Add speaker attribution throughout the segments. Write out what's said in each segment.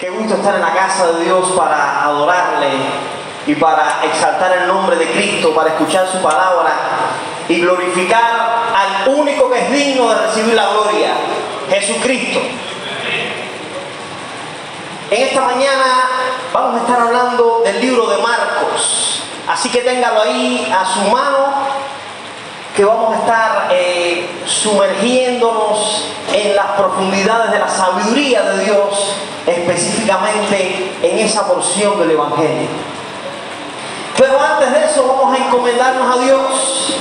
Speaker 1: Qué gusto estar en la casa de Dios para adorarle y para exaltar el nombre de Cristo, para escuchar su palabra y glorificar al único que es digno de recibir la gloria, Jesucristo. En esta mañana vamos a estar hablando del libro de Marcos, así que téngalo ahí a su mano, que vamos a estar sumergiéndonos en las profundidades de la sabiduría de Dios, específicamente en esa porción del Evangelio. Pero antes de eso vamos a encomendarnos a Dios,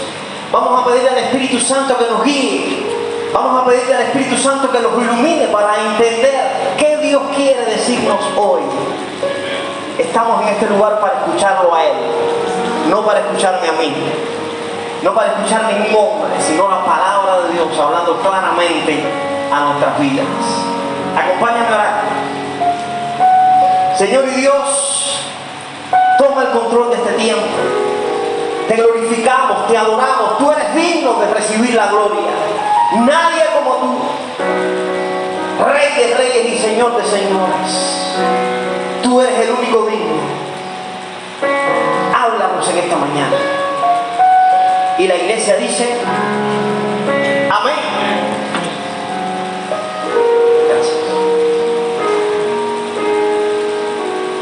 Speaker 1: vamos a pedirle al Espíritu Santo que nos guíe, vamos a pedirle al Espíritu Santo que nos ilumine para entender qué Dios quiere decirnos hoy. Estamos en este lugar para escucharlo a Él, no para escucharme a mí. No para escuchar ningún hombre, sino la palabra de Dios hablando claramente a nuestras vidas. Acompáñame a orar. Señor y Dios, toma el control de este tiempo. Te glorificamos, te adoramos. Tú eres digno de recibir la gloria. Nadie como tú. Rey de reyes y Señor de señores. Tú eres el único digno. Háblanos en esta mañana. Y la iglesia dice, amén. Gracias.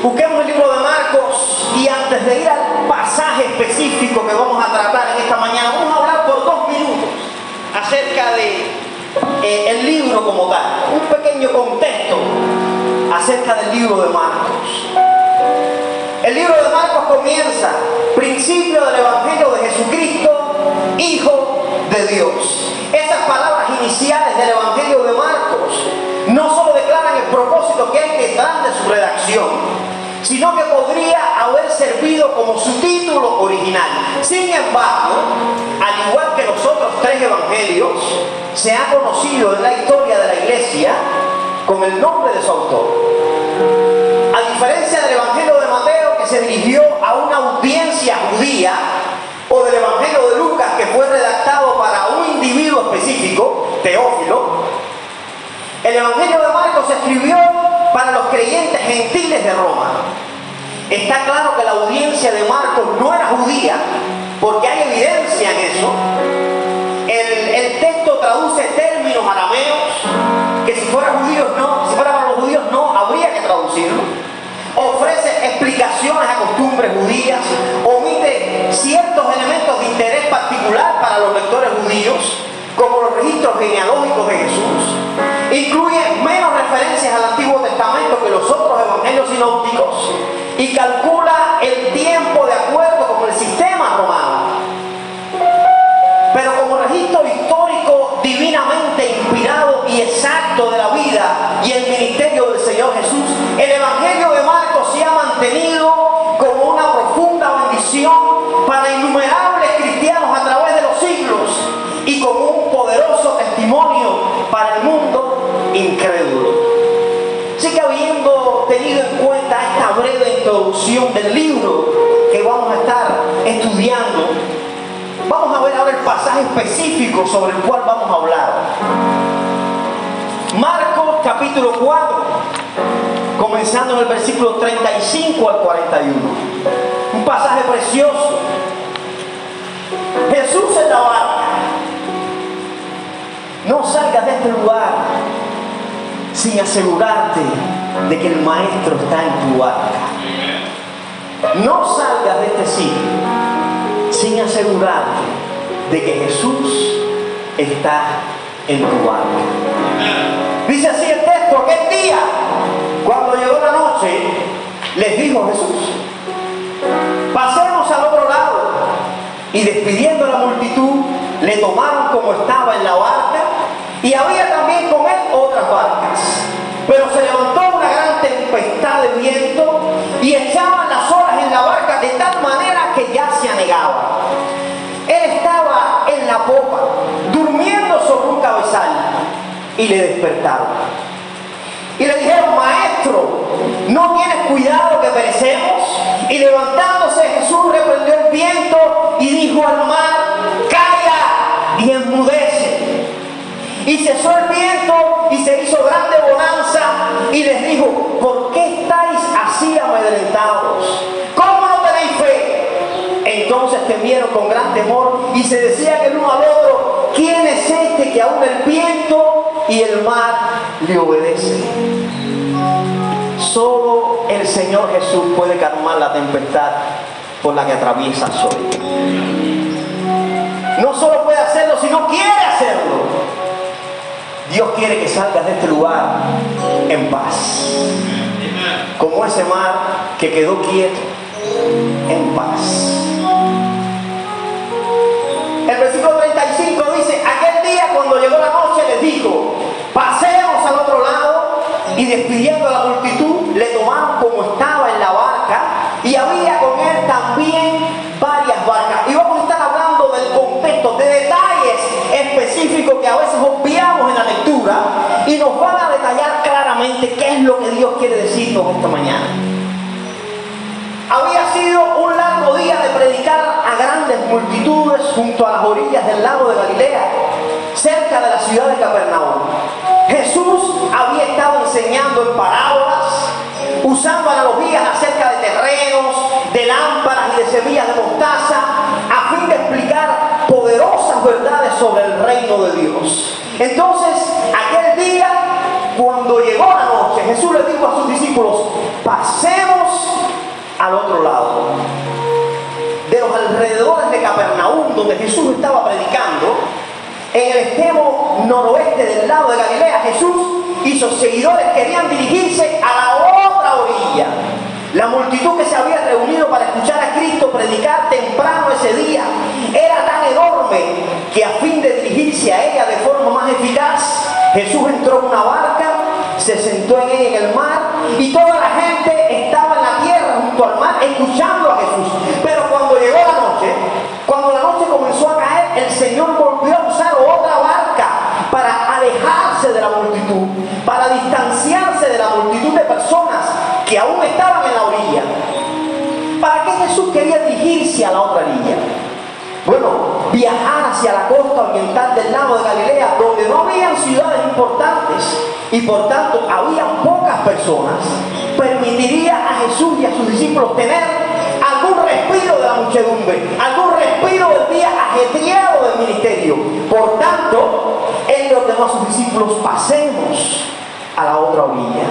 Speaker 1: Busquemos el libro de Marcos y antes de ir al pasaje específico que vamos a tratar en esta mañana, vamos a hablar por 2 minutos acerca de el libro como tal, un pequeño contexto acerca del libro de Marcos. El libro de Marcos comienza, principio del Evangelio de Jesucristo, Hijo de Dios. Esas palabras iniciales del Evangelio de Marcos no solo declaran el propósito que hay detrás de su redacción, sino que podría haber servido como su título original. Sin embargo, al igual que los otros 3 evangelios, se ha conocido en la historia de la iglesia con el nombre de su autor. A diferencia del Evangelio de Mateo, que se dirigió a una audiencia judía, o del Evangelio de Lucas, que fue redactado para un individuo específico, Teófilo, el Evangelio de Marcos se escribió para los creyentes gentiles de Roma. Está claro que la audiencia de Marcos no era judía, porque hay evidencia en eso. El texto traduce términos arameos que si fueran para los judíos no habría que traducirlo. Ofrece explicaciones a costumbres judías, omite ciertos elementos de interés particular para los lectores judíos, como los registros genealógicos de Jesús. Incluye menos referencias al Antiguo Testamento que los otros evangelios sinópticos y calcula el tiempo de acuerdo con el sistema romano. Pero como registro histórico divinamente inspirado y exacto de la vida y el ministerio del Señor Jesús, el Evangelio de Marcos se ha mantenido como una profunda bendición para innumerables cristianos a través de los siglos y como un poderoso testimonio para el mundo incrédulo. Así que habiendo tenido en cuenta esta breve introducción del libro que vamos a estar estudiando, vamos a ver ahora el pasaje específico sobre el cual vamos a hablar. Marcos capítulo 4, comenzando en el versículo 35 al 41. Un pasaje precioso. Jesús en la barca. No salgas de este lugar sin asegurarte de que el Maestro está en tu barca. No salgas de este sitio sin asegurarte de que Jesús está en tu barca. Dice así el texto: aquel día, cuando llegó la noche, les dijo Jesús: pasemos al otro lado. Y despidiendo a la multitud, le tomaron como estaba en la barca, y había también con él otras barcas. Pero se levantó una gran tempestad de viento y echaban las olas en la barca de tal manera que ya se anegaba. Él estaba en la popa, durmiendo sobre un cabezal, y le despertaron. Y le dijeron: Maestro, ¿no tienes cuidado que perecemos? Y levantándose Jesús reprendió el viento y dijo al mar: calla y enmudece. Y cesó el viento y se hizo grande bonanza, y les dijo: ¿por qué con gran temor y se decían el uno al otro: ¿quién es este que aún el viento y el mar le obedecen? Solo el Señor Jesús puede calmar la tempestad por la que atraviesas hoy. No solo puede hacerlo, sino quiere hacerlo. Dios quiere que salgas de este lugar en paz, como ese mar que quedó quieto, en paz. El versículo 35 dice: aquel día, cuando llegó la noche, les dijo: pasemos al otro lado. Y despidiendo a la multitud, le tomaron como estaba en la barca, y había con él también varias barcas. Y vamos a estar hablando del contexto, de detalles específicos que a veces obviamos en la lectura, y nos van a detallar claramente qué es lo que Dios quiere decirnos esta mañana. Había sido un largo día de predicar a grandes multitudes junto a las orillas del lago de Galilea, cerca de la ciudad de Capernaum. Jesús había estado enseñando en parábolas, usando analogías acerca de terrenos, de lámparas y de semillas de mostaza, a fin de explicar poderosas verdades sobre el reino de Dios. Entonces, aquel día, cuando llegó la noche, Jesús les dijo a sus discípulos: pasemos al otro lado. De los alrededores de Capernaum, donde Jesús estaba predicando, en el extremo noroeste del lago de Galilea, Jesús y sus seguidores querían dirigirse a la otra orilla. La multitud que se había reunido para escuchar a Cristo predicar temprano ese día era tan enorme que, a fin de dirigirse a ella de forma más eficaz, Jesús entró en una barca, se sentó en ella en el mar, y toda la gente estaba en la tierra junto al mar escuchando a Jesús. Pero cuando llegó la noche, cuando la noche comenzó a caer, el Señor volvió a usar otra barca para alejarse de la multitud, para distanciarse de la multitud de personas que aún estaban en la orilla. ¿Para qué Jesús quería dirigirse a la otra orilla? Bueno, viajar hacia la costa oriental del lago de Galilea, donde no habían ciudades importantes y por tanto había pocas personas, permitiría a Jesús y a sus discípulos tener algún respiro de la muchedumbre, algún respiro del día ajetreado del ministerio. Por tanto, Él le ordenó a sus discípulos: pasemos a la otra orilla.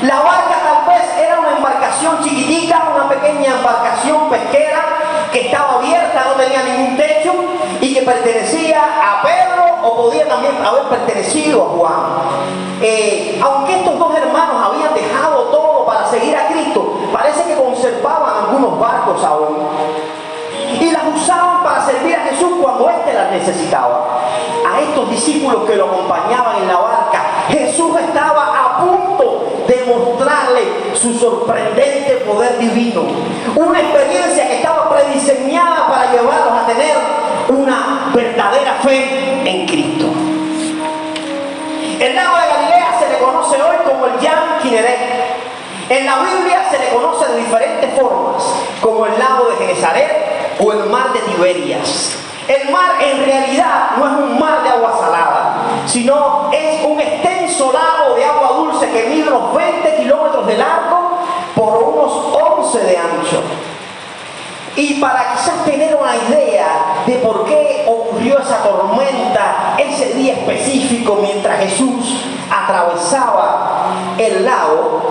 Speaker 1: La barca tal vez era una embarcación chiquitica, una pequeña embarcación pesquera que estaba abierta, no tenía ningún techo y que pertenecía a Pedro, o podía también haber pertenecido a Juan. Aunque estos dos hermanos habían dejado todo para seguir a Cristo, parece que conservaban algunos barcos aún y las usaban para servir a Jesús cuando éste las necesitaba. A estos discípulos que lo acompañaban en la barca, Jesús estaba a punto de mostrarle su sorprendente poder divino, una experiencia que estaba prediseñada para llevarlos a tener una verdadera fe en Cristo. El lago de Galilea se le conoce hoy como el Yam Kinneret. En la Biblia se le conoce de diferentes formas, como el lago de Genesaret o el mar de Tiberias. El mar en realidad no es un mar de agua salada, sino es un extenso lago de agua dulce que mide unos 20 kilómetros de largo por unos 11 de ancho. Y para quizás tener una idea de por qué ocurrió esa tormenta ese día específico mientras Jesús atravesaba el lago,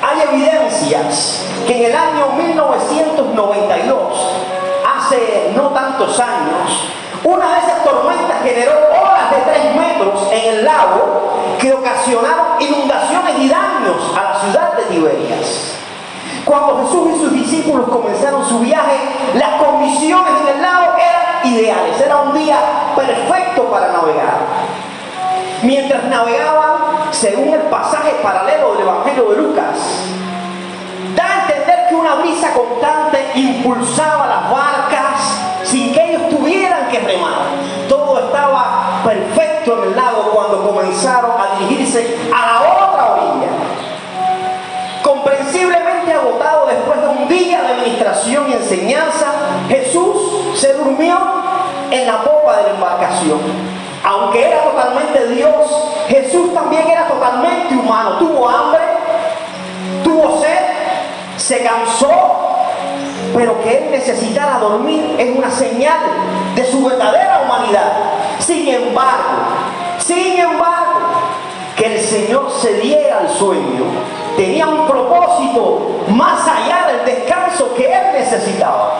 Speaker 1: hay evidencias que en el año 1992, hace no tantos años, una de esas tormentas generó olas de 3 metros en el lago que ocasionaron inundaciones y daños a la ciudad de Tiberias. Cuando Jesús y sus discípulos comenzaron su viaje, las condiciones en el lago eran ideales, era un día perfecto para navegar. Mientras navegaban, según el pasaje paralelo del Evangelio de Lucas, da a entender que una brisa constante impulsaba las barcas sin que ellos tuvieran que remar. Todo estaba perfecto en el lago cuando comenzaron a dirigirse a la otra orilla. Comprensiblemente agotado después de un día de administración y enseñanza, Jesús se durmió en la popa de la embarcación. Aunque era totalmente Dios, Jesús también era totalmente humano. Tuvo hambre, tuvo sed, se cansó, pero que él necesitara dormir es una señal de su verdadera humanidad. Sin embargo, que el Señor se diera el sueño tenía un propósito más allá del descanso que él necesitaba.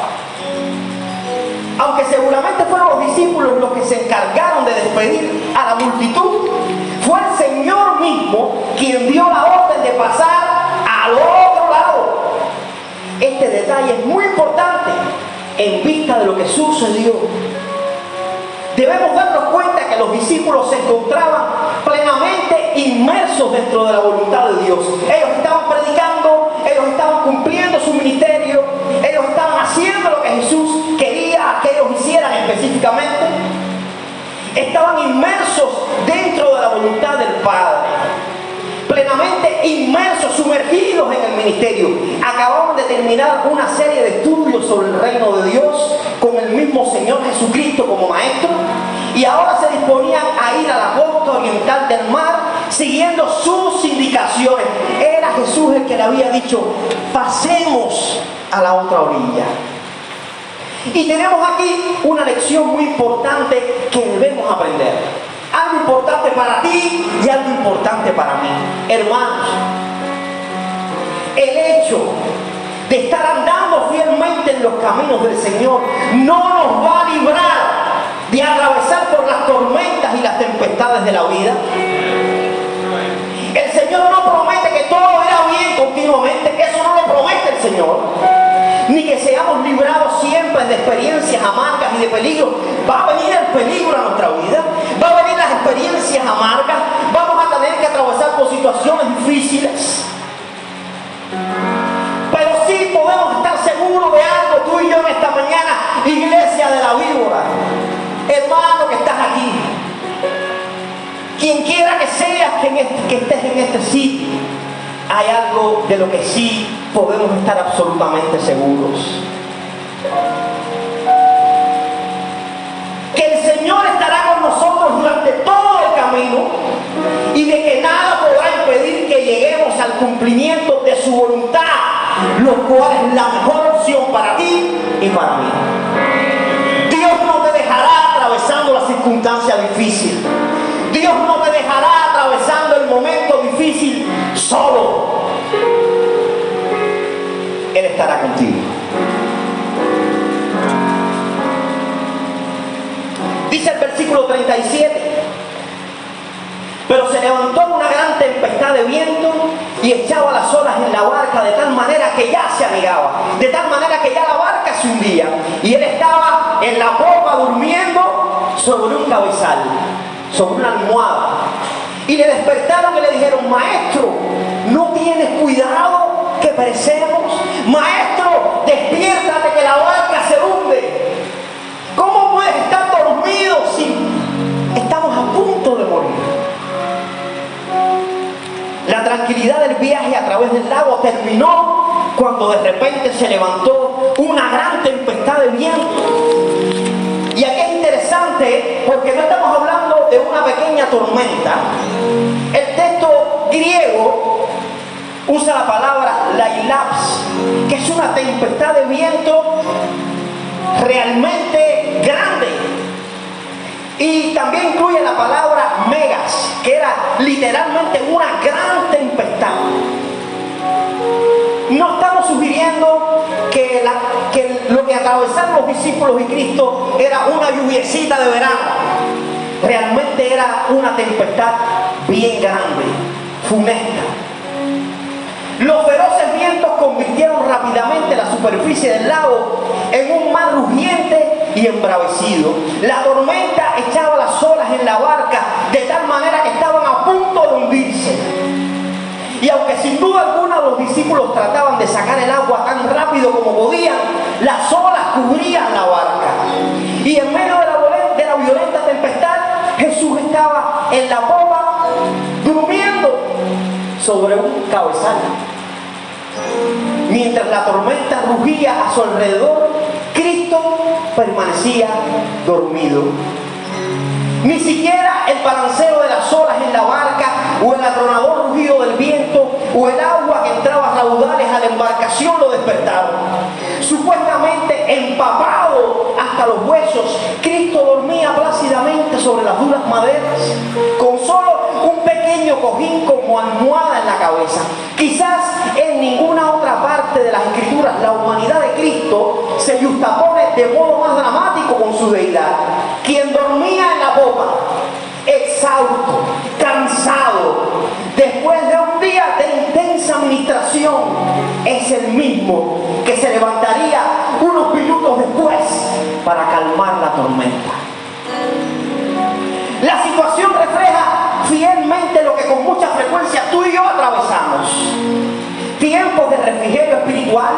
Speaker 1: Aunque seguramente fueron los discípulos los que se encargaron de despedir a la multitud, fue el Señor mismo quien dio la orden de pasar al otro lado. Este detalle es muy importante en vista de lo que sucedió. Debemos darnos cuenta que los discípulos se encontraban plenamente inmersos dentro de la voluntad de Dios. Ellos estaban predicando, ellos estaban cumpliendo su ministerio, ellos estaban haciendo lo que Jesús quería que ellos hicieran específicamente. Estaban inmersos dentro de la voluntad del Padre, plenamente inmersos, sumergidos en el ministerio. Acababan de terminar una serie de estudios sobre el reino de Dios con el mismo Señor Jesucristo como maestro, y ahora se disponían a ir a la costa oriental del mar siguiendo sus indicaciones. Era Jesús el que le había dicho: pasemos a la otra orilla. Y tenemos aquí una lección muy importante que debemos aprender. Algo importante para ti y algo importante para mí. Hermanos, el hecho de estar andando fielmente en los caminos del Señor no nos va a librar de atravesar por las tormentas y las tempestades de la vida. El Señor no promete que todo irá bien continuamente. Eso no lo promete el Señor. Ni que seamos librados siempre de experiencias amargas y de peligros. Va a venir el peligro a nuestra vida, va a venir las experiencias amargas, vamos a tener que atravesar por situaciones difíciles. Pero sí podemos estar seguros de algo, tú y yo en esta mañana, iglesia de la víbora, hermano que estás aquí, quien quiera que seas que estés en este sitio, hay algo de lo que sí podemos estar absolutamente seguros: que el Señor estará con nosotros durante todo el camino y de que nada podrá impedir que lleguemos al cumplimiento de su voluntad, lo cual es la mejor opción para ti y para mí. Dios no te dejará atravesando la circunstancia difícil. Dios no te dejará atravesando el momento difícil solo. Él estará contigo. Dice el versículo 37: pero se levantó una gran tempestad de viento y echaba las olas en la barca de tal manera que ya se anegaba, de tal manera que ya la barca se hundía, y él estaba en la popa durmiendo sobre un cabezal, sobre una almohada. Y le despertaron y le dijeron: maestro, ¿no tienes cuidado que perecemos? Maestro, despiértate que la barca se hunde. ¿Cómo puedes estar dormido si estamos a punto de morir? La tranquilidad del viaje a través del lago terminó cuando de repente se levantó una gran tempestad de viento. Y aquí es interesante porque no estamos hablando de una pequeña tormenta. El texto griego usa la palabra lailaps, que es una tempestad de viento realmente grande. Y también incluye la palabra megas, que era literalmente una gran tempestad. No estamos sugiriendo que lo que atravesaron los discípulos y Cristo era una lluviecita de verano. Realmente era una tempestad bien grande, funesta. Los feroces vientos convirtieron rápidamente la superficie del lago en un mar rugiente y embravecido. La tormenta echaba las olas en la barca de tal manera que estaban a punto de hundirse. Y aunque sin duda alguna los discípulos trataban de sacar el agua tan rápido como podían, las olas cubrían la barca. Y en medio de la violenta tempestad, Jesús estaba en la popa durmiendo sobre un cabezal. Mientras la tormenta rugía a su alrededor, Cristo permanecía dormido. Ni siquiera el balanceo de las olas en la barca, o el atronador rugido del viento, o el agua que entraba a raudales a la embarcación lo despertaron. Supuestamente empapado hasta los huesos, Cristo dormía plácidamente sobre las duras maderas, con solo un pequeño cojín como almohada en la cabeza. Quizás en ninguna otra parte de las Escrituras la humanidad de Cristo se justapone de modo más dramático con su deidad. Quien dormía en la popa, exhausto, cansado, después de un día de intensa administración, es el mismo que se levantaría unos minutos después para calmar la tormenta. La situación refleja fielmente lo que con mucha frecuencia tú y yo atravesamos. Tiempos de refrigerio espiritual,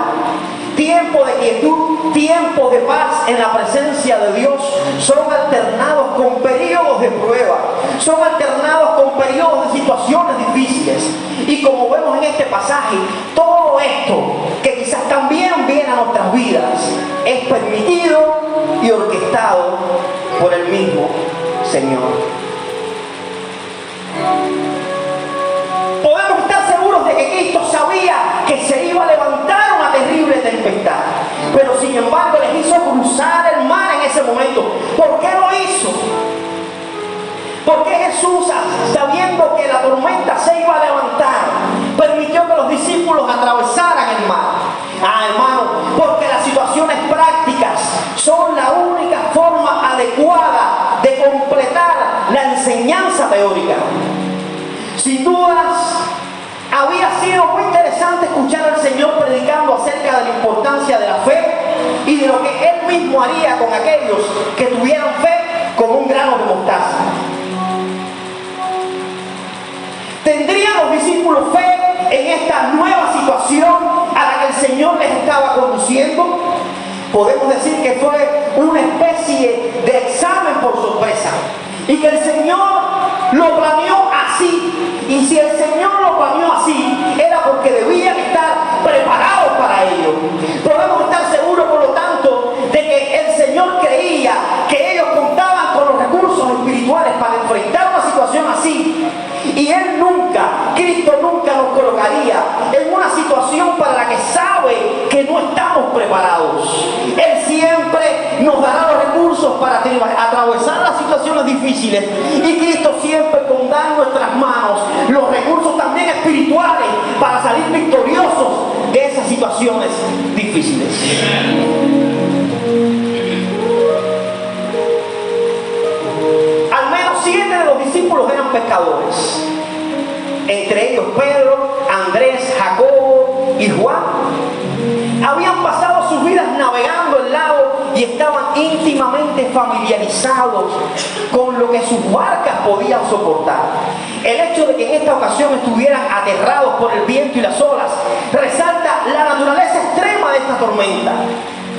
Speaker 1: tiempo de quietud, tiempo de paz en la presencia de Dios son alternados con periodos de prueba, son alternados con periodos de situaciones difíciles. Y como vemos en este pasaje, todo esto que quizás también viene a nuestras vidas es permitido y orquestado por el mismo Señor. Podemos estar seguros de que Cristo sabía que se iba a levantar una terrible tempestad, pero sin embargo les hizo cruzar el mar en ese momento. ¿Por qué lo hizo? Porque Jesús, sabiendo que la tormenta se iba a levantar, permitió que los discípulos atravesaran el mar. Hermano, porque las situaciones prácticas son la única forma adecuada de completar la enseñanza teórica. Sin dudas, había sido muy interesante escuchar al Señor predicando acerca de la importancia de la fe y de lo que Él mismo haría con aquellos que tuvieran fe como un grano de mostaza. ¿Tendrían los discípulos fe en esta nueva situación a la que el Señor les estaba conduciendo? Podemos decir que fue una especie de examen por sorpresa y que el Señor lo planeó así. Y si el Señor lo planeó así, era porque debían estar preparados para ello. Podemos estar seguros, por lo tanto, de que el Señor creía que ellos contaban con los recursos espirituales para enfrentar una situación así. Y Él nunca, Cristo nunca nos colocaría en una situación para la que sabe que no estamos preparados. Él siempre nos dará los recursos para atravesar las situaciones difíciles. Y Cristo siempre pondrá en nuestras manos los recursos también espirituales para salir victoriosos de esas situaciones difíciles. Al menos 7 de los discípulos eran pescadores, entre ellos Pedro, Andrés, Jacobo y Juan. Habían pasado sus vidas navegando el lago y estaban íntimamente familiarizados con lo que sus barcas podían soportar. El hecho de que en esta ocasión estuvieran aterrados por el viento y las olas resalta la naturaleza extrema de esta tormenta.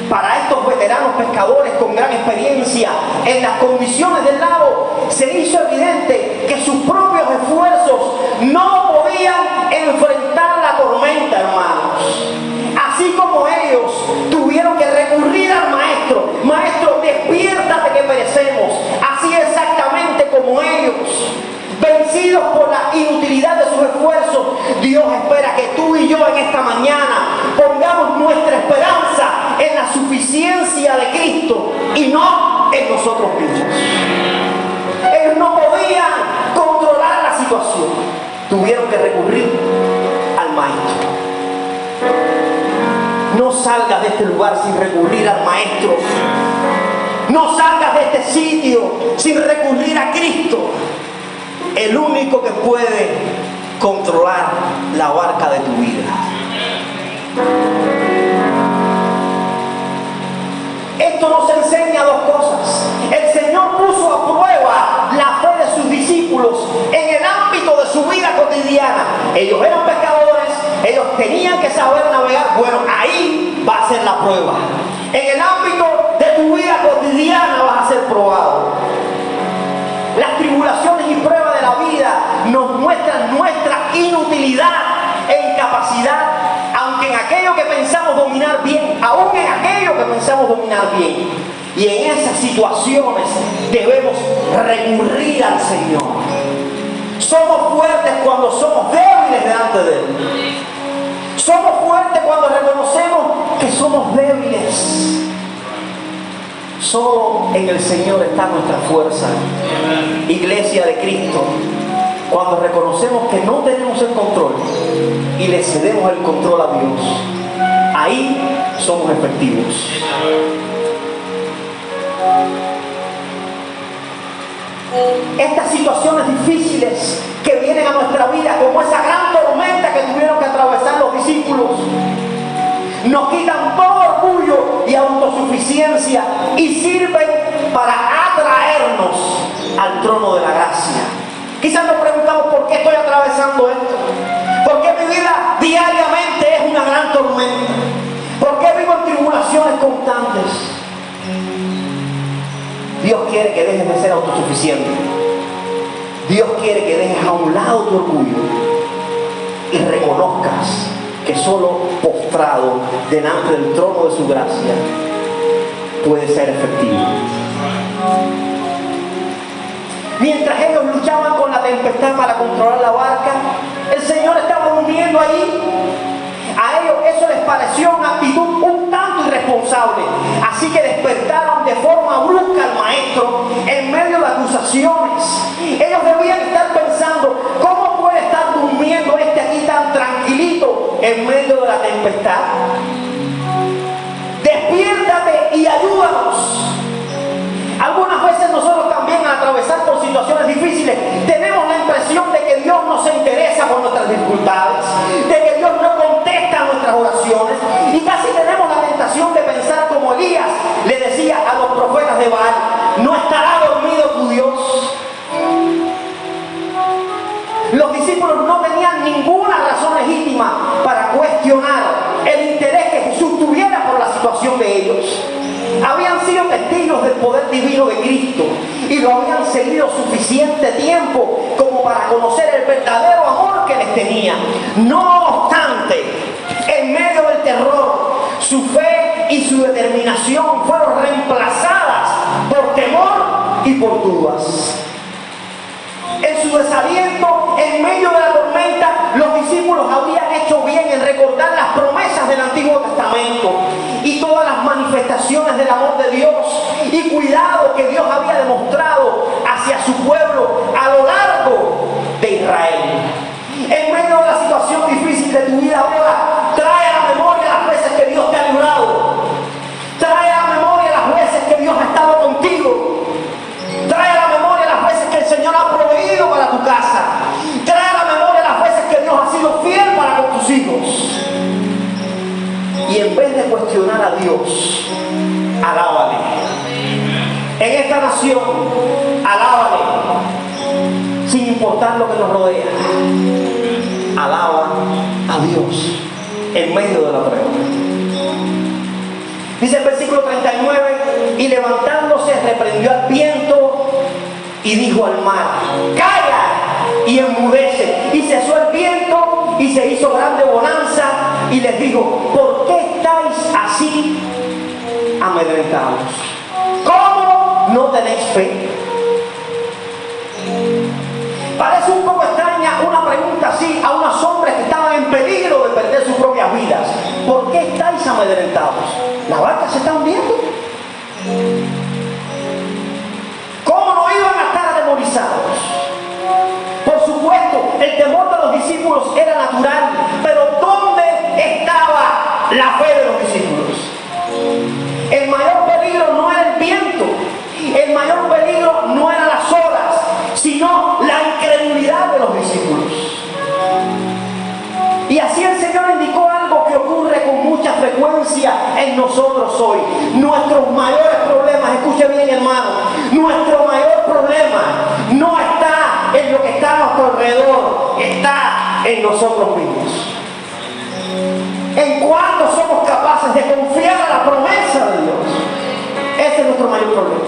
Speaker 1: Para estos veteranos pescadores con gran experiencia en las condiciones del lago, se hizo evidente que sus propios esfuerzos no podían enfrentar la tormenta, hermanos. Así como ellos tuvieron que recurrir al maestro, maestro, despiértate que perecemos. Así exactamente como ellos, vencidos por la inutilidad de sus esfuerzos, Dios espera que tú y yo en esta mañana pongamos nuestra esperanza en la suficiencia de Cristo y no en nosotros mismos. Ellos no podían controlar la situación, tuvieron que recurrir al maestro. No salgas de este lugar sin recurrir al maestro. No salgas de este sitio sin recurrir a Cristo, el único que puede controlar la barca de tu vida. Esto nos enseña dos cosas. El Señor puso a prueba la fe de sus discípulos en el ámbito de su vida cotidiana. Ellos eran pescadores, ellos tenían que saber navegar. Bueno, ahí va a ser la prueba. En el ámbito de tu vida cotidiana vas a ser probado. Las tribulaciones y pruebas de la vida nos muestran nuestra inutilidad e incapacidad, aunque en aquello que pensamos dominar bien, aún en aquello que pensamos dominar bien. Y en esas situaciones debemos recurrir al Señor. Somos fuertes cuando somos débiles delante de Él. Somos fuertes cuando reconocemos que somos débiles. Solo en el Señor está nuestra fuerza. Iglesia de Cristo, cuando reconocemos que no tenemos el control y le cedemos el control a Dios, ahí somos efectivos. Estas situaciones difíciles que vienen a nuestra vida, como esa gran tormenta que tuvieron que atravesar los discípulos, nos quitan todo orgullo y autosuficiencia y sirven para atraernos al trono de la gracia. Quizás nos preguntamos por qué estoy atravesando esto, por qué mi vida diariamente es una gran tormenta, por qué vivo en tribulaciones constantes. Dios quiere que dejes de ser autosuficiente. Dios quiere que dejes a un lado tu orgullo y reconozcas que solo postrado delante del trono de su gracia puede ser efectivo. Mientras ellos luchaban con la tempestad para controlar la barca, el Señor estaba durmiendo ahí. A ellos eso les pareció una actitud un tanto irresponsable, así que despertaron de forma brusca al maestro en medio de acusaciones. Ellos debían estar pensando: ¿cómo puede estar durmiendo este aquí tan tranquilito en medio de la tempestad? Despiértate y ayúdanos. Algunas veces nosotros también, al atravesar por situaciones difíciles, tenemos la impresión de que Dios no se interesa por nuestras dificultades, de que Dios no contesta nuestras oraciones, y casi tenemos la tentación de pensar como Elías le decía a los profetas de Baal: ¿no estará dormido tu Dios? Los discípulos no tenían ninguna razón legítima para cuestionar el interés que Jesús tuviera por la situación de ellos. Habían sido testigos del poder divino de Cristo y lo habían seguido suficiente tiempo como para conocer el verdadero amor que les tenía. No obstante, en medio del terror, su fe y su determinación fueron reemplazadas por temor y por dudas. En su desaliento, en medio de la tormenta, los discípulos habían hecho bien en recordar las promesas del Antiguo Testamento y todas las manifestaciones del amor de Dios y cuidado que Dios había demostrado hacia su pueblo a lo largo de Israel. En medio de la situación difícil de tu vida ahora, trae a la memoria las veces que Dios te ha librado. Trae a la memoria las veces que Dios ha estado contigo. Trae a la memoria las veces que el Señor ha proveído para tu casa. Trae a la memoria las veces que Dios ha sido fiel para con tus hijos. Y en vez de cuestionar a Dios, alábale. En esta nación, alábale, sin importar lo que nos rodea. Alaba a Dios en medio de la prueba. Dice el versículo 39: y levantándose reprendió al viento y dijo al mar: calla y enmudece. Y cesó el viento y se hizo grande bonanza, y les dijo: ¿por qué estáis así amedrentados? ¿Cómo no tenéis fe? Parece un poco extraña una pregunta así a unos hombres que estaban en peligro de perder sus propias vidas. ¿Por qué estáis amedrentados? ¿La barca se está hundiendo? ¿Cómo no iban a estar atemorizados? Por supuesto, el temor de los discípulos era natural, pero ¿dónde estaba la fe de los discípulos? El mayor peligro no era el viento, el mayor peligro no eran las olas, sino la incredulidad de los discípulos. Y así el Señor indicó algo que ocurre con mucha frecuencia en nosotros hoy. Nuestros mayores problemas, escuche bien hermano, nuestro mayor problema no está en lo que está a nuestro alrededor, está en nosotros mismos. En cuánto somos capaces de confiar a la promesa de Dios. Ese es nuestro mayor problema.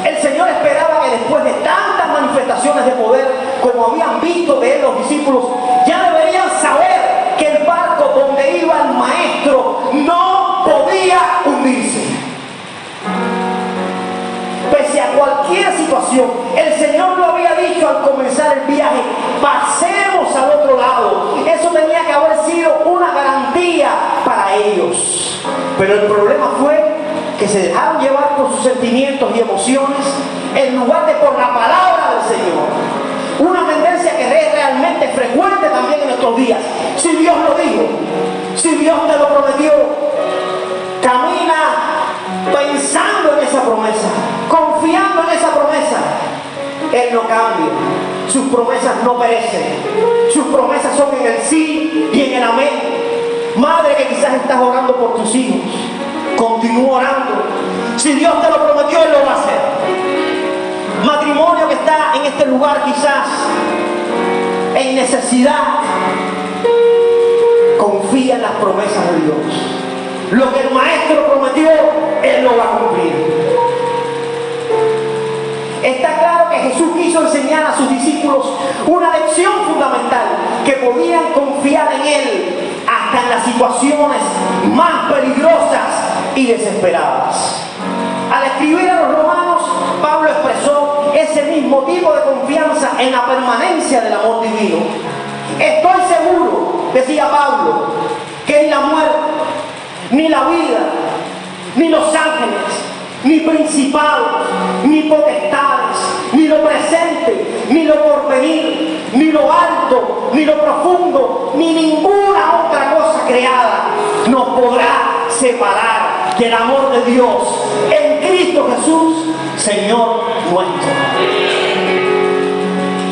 Speaker 1: El Señor esperaba que después de tantas manifestaciones de poder como habían visto de él los discípulos, ya deberían saber que el barco donde iba el maestro no podía hundirse. Pese a cualquier situación, el Señor lo había dicho al comenzar el viaje: pasemos al otro lado. Eso tenía que haber sido una garantía para ellos. Pero el problema fue que se dejaron llevar por sus sentimientos y emociones en lugar de por la palabra del Señor. Una tendencia que es realmente frecuente también en nuestros días. Si Dios lo dijo, si Dios te lo prometió, camina pensando en esa promesa, confiando en esa promesa. Él no cambia, sus promesas no perecen, sus promesas son en el sí y en el amén. Madre que quizás estás orando por tus hijos, continúa orando. Si Dios te lo prometió, Él lo va a hacer. Matrimonio que está en este lugar quizás en necesidad, confía en las promesas de Dios. Lo que el Maestro prometió, Él lo va a cumplir. Está claro que Jesús quiso enseñar a sus discípulos una lección fundamental, que podían confiar en Él hasta en las situaciones más peligrosas y desesperadas. Al escribir a los romanos, Pablo expresó ese mismo tipo de confianza en la permanencia del amor divino. Estoy seguro, decía Pablo, que ni la muerte, ni la vida, ni los ángeles, ni principados, ni potestades, ni lo presente, ni lo porvenir, ni lo alto, ni lo profundo, ni ninguna otra cosa creada nos podrá separar del amor de Dios en Cristo Jesús, Señor nuestro.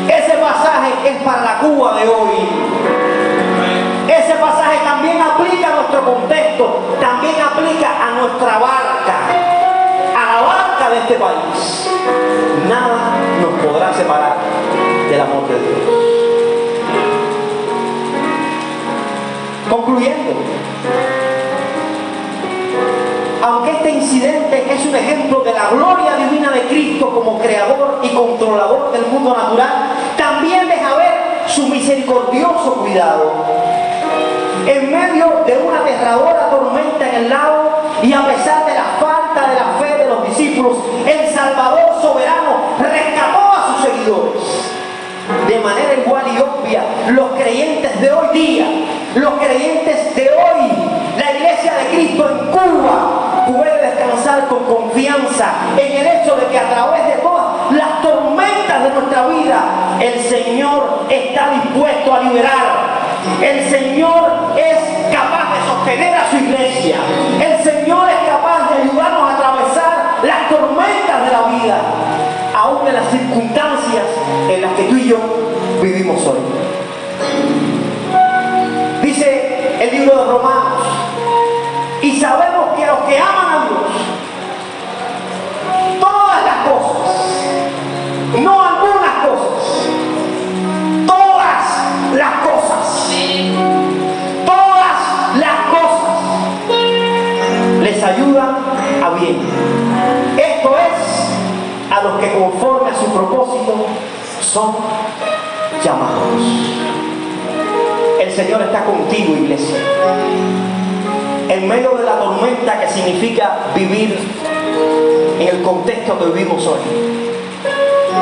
Speaker 1: Ese pasaje es para la Cuba de hoy. Ese pasaje también aplica a nuestro contexto, también aplica a nuestra barca, a la barca de este país. Nada nos podrá separar del amor de Dios. Concluyendo, aunque este incidente es un ejemplo de la gloria divina de Cristo como creador y controlador del mundo natural, también deja ver su misericordioso cuidado. En medio de una aterradora tormenta en el lago y a pesar de la falta de la fe de los discípulos, el Salvador soberano rescató a sus seguidores. De manera igual y obvia, los creyentes de hoy día, los creyentes de hoy, la Iglesia de Cristo en Cuba puede descansar con confianza en el hecho de que a través de todas las tormentas de nuestra vida, el Señor está dispuesto a liberar. El Señor es capaz de sostener a su iglesia. El Señor es capaz de ayudarnos a atravesar las tormentas de la vida, aún en las circunstancias en las que tú y yo vivimos hoy. Dice el libro de Romanos, y sabemos que a los que aman a Dios, todas las cosas, no algunas cosas, todas las cosas, todas las cosas les ayudan a bien. Esto es, a los que conforme a su propósito son llamados. El Señor está contigo, iglesia. En medio de la tormenta que significa vivir en el contexto que vivimos hoy,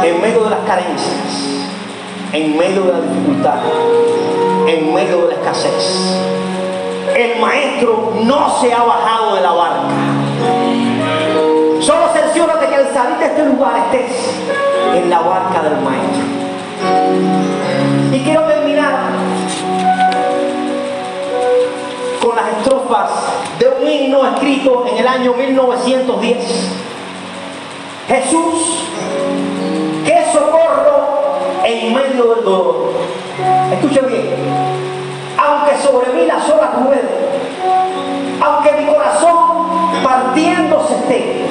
Speaker 1: en medio de las carencias, en medio de la dificultad, en medio de la escasez, el Maestro no se ha bajado de la barca. Solo cerciórate que al salir de este lugar estés en la barca del Maestro. Y quiero terminar con las estrofas de un himno escrito en el año 1910. Jesús, que socorro en medio del dolor. Escuche bien. Aunque sobre mí las olas rueden, aunque mi corazón partiéndose esté,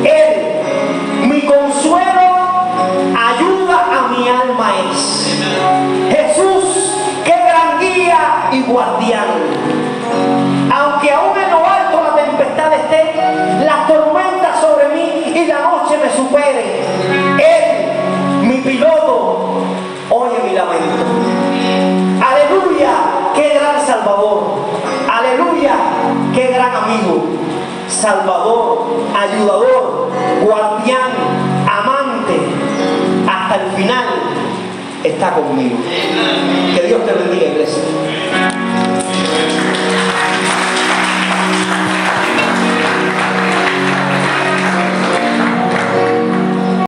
Speaker 1: Él, mi consuelo, ayuda a mi alma es. Jesús, qué gran guía y guardián. Aunque aún en lo alto la tempestad esté, las tormentas sobre mí y la noche me superen, Él, mi piloto, oye mi lamento. Aleluya, qué gran Salvador. Aleluya, qué gran amigo. Salvador, ayudador, guardián, amante, hasta el final está conmigo. Que Dios te bendiga, iglesia.